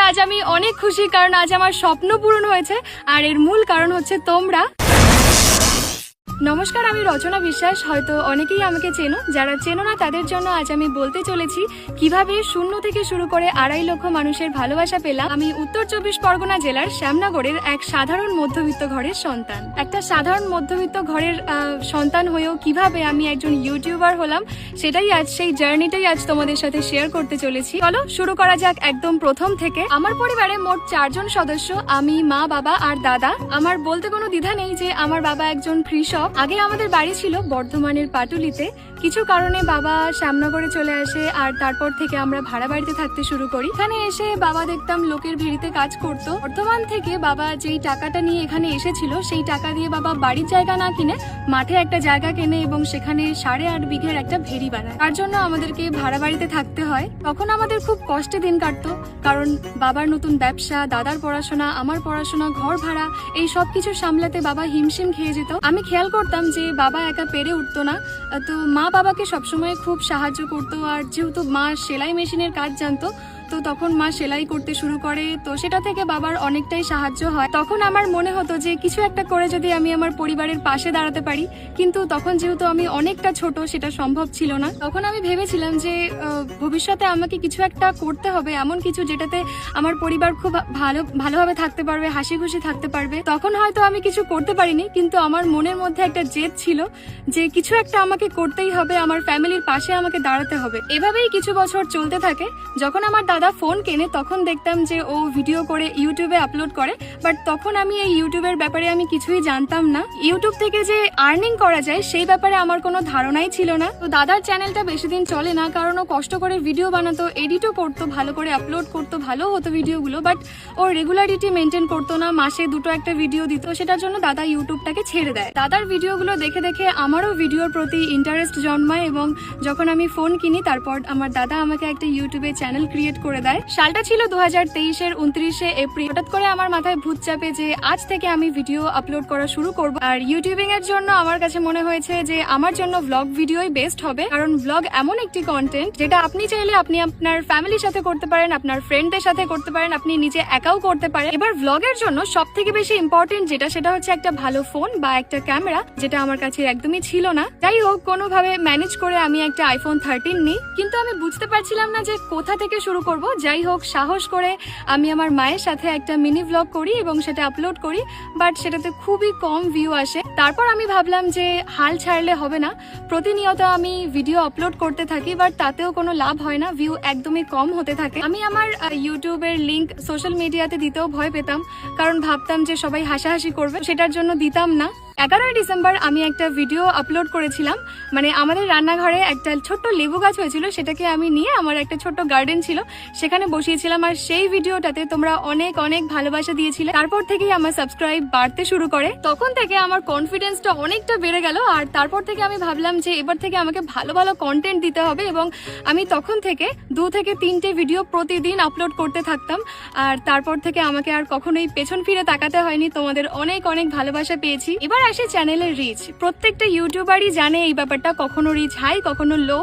আজ আমি অনেক খুশি, কারণ আজ আমার স্বপ্ন পূরণ হয়েছে, আর এর মূল কারণ হচ্ছে তোমরা। নমস্কার, আমি রচনা বিশ্বাস। হয়তো অনেকেই আমাকে চেনো, যারা চেনো না তাদের জন্য আজ আমি বলতে চলেছি কিভাবে শূন্য থেকে শুরু করে 2.5 লক্ষ মানুষের ভালোবাসা পেলাম। আমি উত্তর 24 পরগনা জেলার শ্যামনগরের এক সাধারণ মধ্যবিত্ত ঘরের সন্তান। একটা সাধারণ মধ্যবিত্ত ঘরের সন্তান হয়েও কিভাবে আমি একজন ইউটিউবার হলাম, সেটাই আজ, সেই জার্নিটাই আজ তোমাদের সাথে শেয়ার করতে চলেছি। চলো শুরু করা যাক একদম প্রথম থেকে। আমার পরিবারে মোট 4 জন সদস্য, আমি, মা, বাবা আর দাদা। আমার বলতে কোনো দ্বিধা নেই যে আমার বাবা একজন কৃষক। আগে আমাদের বাড়ি ছিল বর্ধমানের পাটুলিতে। কিছু কারণে বাবা শ্যামনগরে চলে আসে, আর তারপর থেকে আমরা ভাড়া বাড়িতে থাকতে শুরু করি। এখানে এসে বাবা দেখতাম লোকের ভিড়িতে কাজ করত। বর্ধমান থেকে বাবা যেই টাকাটা নিয়ে এখানে এসেছিল, সেই টাকা দিয়ে বাবা বাড়ির জায়গা না কিনে মাঠে একটা জায়গা কেনে এবং সেখানে 8.5 বিঘের একটা ভেড়ি বানায়। তার জন্য আমাদেরকে ভাড়া বাড়িতে থাকতে হয়। তখন আমাদের খুব কষ্টে দিন কাটতো, কারণ বাবার নতুন ব্যবসা, দাদার পড়াশোনা, আমার পড়াশোনা, ঘর ভাড়া, এই সব কিছু সামলাতে বাবা হিমশিম খেয়ে যেত। আমি খেয়াল করতাম যে বাবা একা পেরে উঠতো না, তো মা বাবাকে সবসময় খুব সাহায্য করতো। আর যেহেতু মা সেলাই মেশিনের কাজ জানতো, তো তখন মা সেলাই করতে শুরু করে, তো সেটা থেকে বাবার অনেকটাই সাহায্য হয়। তখন আমার মনে হতো যে কিছু একটা করে যদি আমি আমার পরিবারের পাশে দাঁড়াতে পারি, কিন্তু তখন যেহেতু আমি অনেকটা ছোট, সেটা সম্ভব ছিল না। তখন আমি ভেবেছিলাম যে ভবিষ্যতে আমাকে কিছু একটা করতে হবে, এমন কিছু যেটাতে আমার পরিবার খুব ভালোভাবে থাকতে পারবে, হাসি খুশি থাকতে পারবে। তখন হয়তো আমি কিছু করতে পারিনি, কিন্তু আমার মনের মধ্যে একটা জেদ ছিল যে কিছু একটা আমাকে করতেই হবে, আমার ফ্যামিলির পাশে আমাকে দাঁড়াতে হবে। এভাবেই কিছু বছর চলতে থাকে। যখন আমার দাদা ফোন কেনে, তখন দেখতাম যে ও ভিডিও করে ইউটিউবে আপলোড করে, বাট তখন আমি এই ইউটিউবের ব্যাপারে আমি কিছুই জানতাম না। ইউটিউব থেকে যে আর্নিং করা যায় সেই ব্যাপারে আমার কোনো ধারণাই ছিল না। তো দাদার চ্যানেলটা বেশি দিন চলে না, কারণ ও কষ্ট করে ভিডিও বানাতো, এডিটও করতো, ভালো করে আপলোড করতো, ভালো হতো ভিডিওগুলো, বাট ও রেগুলারিটি মেনটেন করতো না। মাসে 2-1 ভিডিও দিত, সেটার জন্য দাদা ইউটিউবটাকে ছেড়ে দেয়। দাদার ভিডিওগুলো দেখে দেখে আমারও ভিডিওর প্রতি ইন্টারেস্ট জন্মায়, এবং যখন আমি ফোন কিনি, তারপর আমার দাদা আমাকে একটা ইউটিউবে চ্যানেল ক্রিয়েট করে দেয়। সালটা ছিল 2023-এর 29শে এপ্রিল। হঠাৎ করে আমার মাথায় ভূত চাপে যে আজ থেকে আমি ভিডিও আপলোড করা শুরু করব। আর ইউটিউবিং এর জন্য আমার কাছে মনে হয়েছে যে আমার জন্য ব্লগ ভিডিওই বেস্ট হবে, কারণ ব্লগ এমন একটি কন্টেন্ট যেটা আপনি চাইলে আপনি আপনার ফ্যামিলির সাথে করতে পারেন, আপনার ফ্রেন্ডদের সাথে করতে পারেন, আপনি নিজে একাও করতে পারেন। এবার ব্লগের জন্য সব থেকে বেশি ইম্পর্টেন্ট সেটা হচ্ছে একটা ভালো ফোন বা একটা ক্যামেরা, যেটা আমার কাছে একদমই ছিল না। যাই হোক, কোনোভাবে ম্যানেজ করে আমি একটা iPhone 13 নিই, কিন্তু আমি বুঝতে পারছিলাম না যে কোথা থেকে শুরু করব। যাই হোক, সাহস করে আমি আমার মায়ের সাথে একটা মিনি ব্লগ করি এবং সেটা আপলোড করি, বাট সেটাতে খুবই কম ভিউ আসে। তারপর আমি ভাবলাম যে হাল ছাড়লে হবে না, প্রতিনিয়ত আমি ভিডিও আপলোড করতে থাকি, বাট তাতেও কোনো লাভ হয় না, ভিউ একদমই কম হতে থাকে। আমি আমার ইউটিউবের লিঙ্ক সোশ্যাল মিডিয়াতে দিতেও ভয় পেতাম, কারণ ভাবতাম যে সবাই হাসাহাসি করবে, সেটার জন্য দিতাম না। 11ই ডিসেম্বর আমি একটা ভিডিও আপলোড করেছিলাম, মানে আমাদের রান্নাঘরে একটা ছোট্ট লেবু গাছ হয়েছিল, সেটাকে আমি নিয়ে আমার একটা ছোট্ট গার্ডেন ছিল সেখানে বসিয়েছিলাম, আর সেই ভিডিওটাতে তোমরা অনেক অনেক ভালোবাসা দিয়েছিলে। তারপর থেকেই আমার সাবস্ক্রাইব বাড়তে শুরু করে, তখন থেকে আমার কনফিডেন্সটা অনেকটা বেড়ে গেল। আর তারপর থেকে আমি ভাবলাম যে এবার থেকে আমাকে ভালো ভালো কন্টেন্ট দিতে হবে, এবং আমি তখন থেকে 2 থেকে 3টে ভিডিও প্রতিদিন আপলোড করতে থাকতাম। আর তারপর থেকে আমাকে আর কখনোই পেছন ফিরে তাকাতে হয়নি, তোমাদের অনেক অনেক ভালোবাসা পেয়েছি। এবার আসে চ্যানেলের রিচ। প্রত্যেকটা ইউটিউবারই জানে এই ব্যাপারটা, কখনো রিচ হাই, কখনো লো।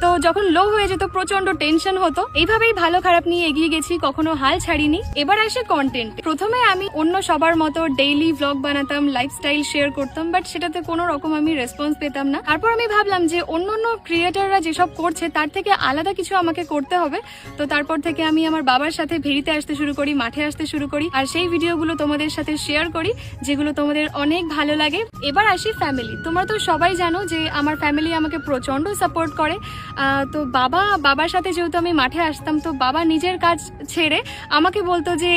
তো যখন লো হয়ে যেত প্রচন্ড টেনশন হতো। এইভাবেই ভালো খারাপ নিয়ে এগিয়ে গেছি, কখনো হাল ছাড়িনি। এবার আসে কন্টেন্ট। প্রথমে আমি অন্য সবার মতো ডেইলি ব্লগ বানাতাম, লাইফস্টাইল শেয়ার করতাম, বাট সেটাতে কোনো রকম আমি রেসপন্স পেতাম না। তারপর আমি ভাবলাম যে অন্য ক্রিয়েটাররা যেসব করছে তার থেকে আলাদা কিছু আমাকে করতে হবে। তো তারপর থেকে আমি আমার বাবার সাথে ভেড়িতে আসতে শুরু করি, মাঠে আসতে শুরু করি, আর সেই ভিডিওগুলো তোমাদের সাথে শেয়ার করি, যেগুলো তোমাদের অনেক ভালো লাগে। এবার আসি ফ্যামিলি। তোমরা তো সবাই জানো যে আমার ফ্যামিলি আমাকে প্রচন্ড সাপোর্ট করে। তো বাবার সাথে যেহেতু আমি মাঠে আসতাম, তো বাবা নিজের কাজ ছেড়ে আমাকে বলতো যে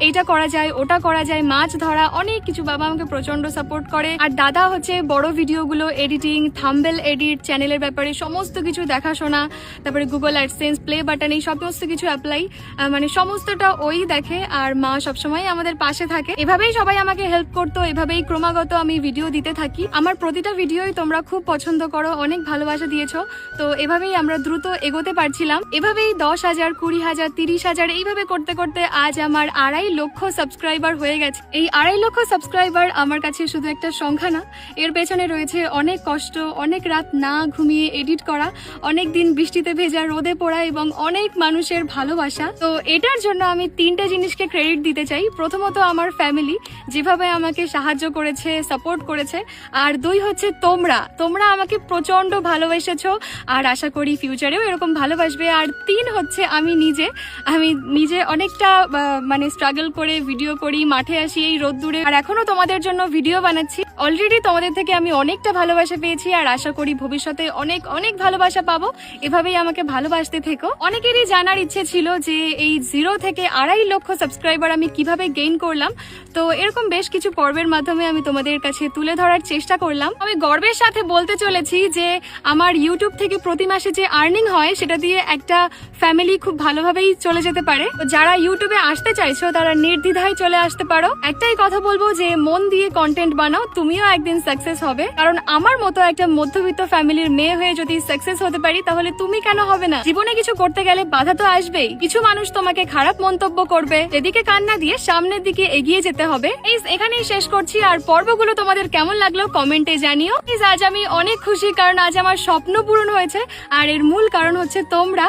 এইটা করা যায়, ওটা করা যায়, মাছ ধরা, অনেক কিছু বাবা আমাকে প্রচন্ড সাপোর্ট করে। আর দাদা হচ্ছে বড় ভিডিওগুলো এডিটিং, থাম্বনেল এডিট, চ্যানেলের ব্যাপারে সমস্ত কিছু দেখাশোনা, তারপরে গুগল অ্যাডসেন্স, প্লে বাটন, এই সমস্ত কিছু অ্যাপ্লাই, মানে সমস্তটা ওই দেখে। আর মা সবসময় আমাদের পাশে থাকে। এভাবেই সবাই আমাকে হেল্প করতো, এভাবেই ক্রমাগত আমি ভিডিও দিতে থাকি। আমার প্রতিটা ভিডিওই তোমরা খুব পছন্দ করো, অনেক ভালোবাসা দিয়েছো। তো এভাবেই আমরা দ্রুত এগোতে পারছিলাম। এভাবেই 10,000, 20,000, 30,000 এইভাবে করতে করতে আজ আমার 2.5 লক্ষ সাবস্ক্রাইবার হয়ে গেছে। এই 2.5 লক্ষ সাবস্ক্রাইবার আমার কাছে শুধু একটা সংখ্যা না, এর পেছনে রয়েছে অনেক কষ্ট, অনেক রাত না ঘুমিয়ে এডিট করা, অনেক দিন বৃষ্টিতে ভেজা, রোদে পোড়া এবং অনেক মানুষের ভালোবাসা। তো এটার জন্য আমি 3টে জিনিসকে ক্রেডিট দিতে চাই। প্রথমত আমার ফ্যামিলি, যেভাবে আমাকে সাহায্য করেছে, সাপোর্ট করেছে। আর 2 হচ্ছে তোমরা আমাকে প্রচন্ড ভালোবেসেছো, আর আশা করি ফিউচারেও এরকম ভালোবাসবে। আর 3 হচ্ছে আমি নিজে অনেকটা মানে স্ট্রাগল করে ভিডিও করি, মাঠে আসি এই রোদ্দুরে, আর এখনো তোমাদের জন্য ভিডিও বানাচ্ছি। অলরেডি তোমাদের থেকে আমি অনেকটা ভালোবাসা পেয়েছি, আর আশা করি ভবিষ্যতে অনেক অনেক ভালোবাসা পাবো। এভাবেই আমাকে ভালোবাসতে থেকো। অনেকেরই জানার ইচ্ছে ছিল যে এই 0 থেকে 2.5 লক্ষ সাবস্ক্রাইবার আমি কিভাবে গেইন করলাম। তো এরকম বেশ কিছু পর্বের মাধ্যমে আমি তোমাদের কাছে তুলে ধরার চেষ্টা করলাম। আমি গর্বের সাথে বলতে চলেছি যে আমার ইউটিউব থেকে প্রতি মাসে যে আর্নিং হয় সেটা দিয়ে একটা ফ্যামিলি খুব ভালোভাবেই চলে যেতে পারে। তো যারা ইউটিউবে আসতে চাইছো তারা নির্দ্বিধায় চলে আসতে পারো। একটাই কথা বলবো যে মন দিয়ে কন্টেন্ট বানাও, তুমিও একদিন সাকসেস হবে। কারণ আমার মতো একটা মধ্যবিত্ত ফ্যামিলির মেয়ে হয়ে যদি সাকসেস হতে পারি তাহলে তুমি কেন হবে না? জীবনে কিছু করতে গেলে বাধা তো আসবেই। কিছু মানুষ তোমাকে খারাপ মন্তব্য করবে, এদিকে কান্না দিয়ে সামনের দিকে এগিয়ে যেতে হবে। এখানেই শেষ করছি। আর পর্বগুলো তোমাদের কেমন লাগলো কমেন্টে জানিও। আজ আমি অনেক খুশি, কারণ আজ আমার স্বপ্ন পূরণ হয়েছে, আর এর মূল কারণ হচ্ছে তোমরা।